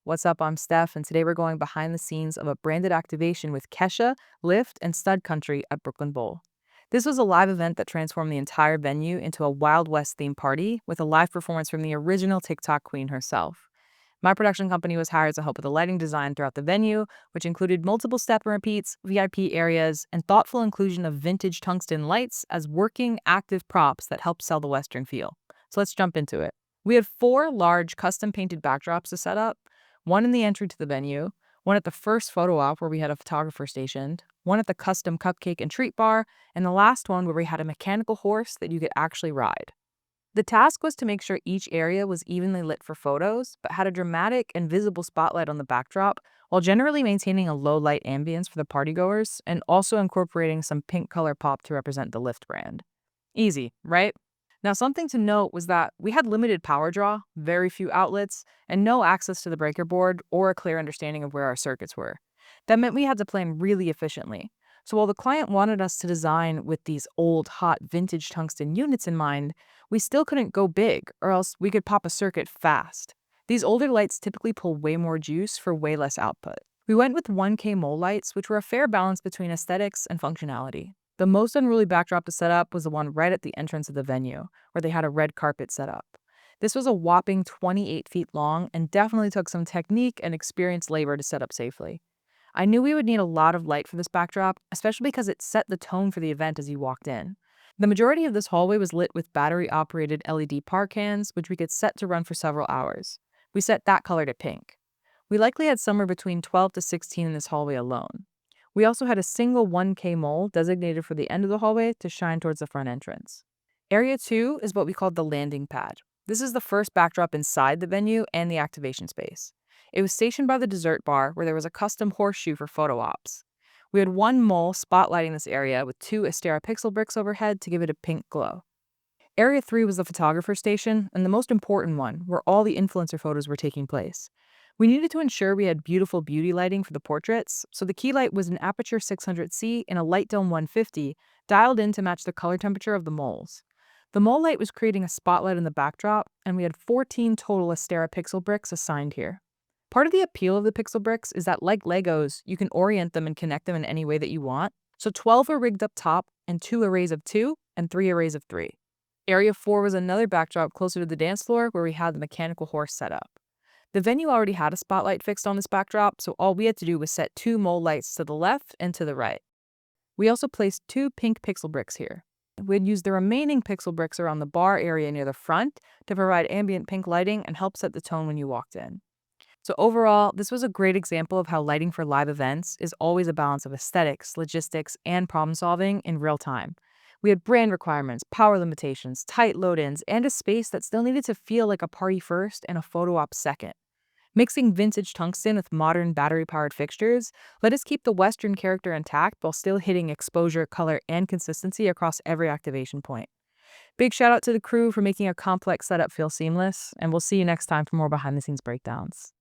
What's up? I'm Steph, and today we're going behind the scenes of a branded activation with Kesha, Lyft, and Stud Country at Brooklyn Bowl. This was a live event that transformed the entire venue into a Wild West themed party with a live performance from the original TikTok queen herself. My production company was hired to help with the lighting design throughout the venue, which included multiple step and repeats, VIP areas, and thoughtful inclusion of vintage tungsten lights as working, active props that helped sell the Western feel. So let's jump into it. We had four large custom painted backdrops to set up, one in the entry to the venue, one at the first photo op where we had a photographer stationed, one at the custom cupcake and treat bar, and the last one where we had a mechanical horse that you could actually ride. The task was to make sure each area was evenly lit for photos, but had a dramatic and visible spotlight on the backdrop, while generally maintaining a low light ambience for the partygoers and also incorporating some pink color pop to represent the Lyft brand. Easy, right? Now, something to note was that we had limited power draw, very few outlets, and no access to the breaker board or a clear understanding of where our circuits were. That meant we had to plan really efficiently. So while the client wanted us to design with these old, hot, vintage tungsten units in mind, we still couldn't go big, or else we could pop a circuit fast. These older lights typically pull way more juice for way less output. We went with 1K mole lights, which were a fair balance between aesthetics and functionality. The most unruly backdrop to set up was the one right at the entrance of the venue, where they had a red carpet set up. This was a whopping 28 feet long and definitely took some technique and experienced labor to set up safely. I knew we would need a lot of light for this backdrop, especially because it set the tone for the event as you walked in. The majority of this hallway was lit with battery-operated LED par cans, which we could set to run for several hours. We set that color to pink. We likely had somewhere between 12 to 16 in this hallway alone. We also had a single 1K mole designated for the end of the hallway to shine towards the front entrance. Area 2 is what we called the landing pad. This is the first backdrop inside the venue and the activation space. It was stationed by the dessert bar where there was a custom horseshoe for photo ops. We had one mole spotlighting this area with two Astera pixel bricks overhead to give it a pink glow. Area 3 was the photographer station and the most important one, where all the influencer photos were taking place. We needed to ensure we had beautiful beauty lighting for the portraits, so the key light was an Aperture 600C and a Light Dome 150, dialed in to match the color temperature of the moles. The mole light was creating a spotlight in the backdrop, and we had 14 total Astera pixel bricks assigned here. Part of the appeal of the pixel bricks is that, like Legos, you can orient them and connect them in any way that you want. So 12 are rigged up top, and 2 arrays of 2, and 3 arrays of 3. Area 4 was another backdrop closer to the dance floor where we had the mechanical horse set up. The venue already had a spotlight fixed on this backdrop, so all we had to do was set 2 mole lights to the left and to the right. We also placed 2 pink pixel bricks here. We'd use the remaining pixel bricks around the bar area near the front to provide ambient pink lighting and help set the tone when you walked in. So overall, this was a great example of how lighting for live events is always a balance of aesthetics, logistics, and problem solving in real time. We had brand requirements, power limitations, tight load-ins, and a space that still needed to feel like a party first and a photo op second. Mixing vintage tungsten with modern battery-powered fixtures let us keep the Western character intact while still hitting exposure, color, and consistency across every activation point. Big shout out to the crew for making a complex setup feel seamless, and we'll see you next time for more behind-the-scenes breakdowns.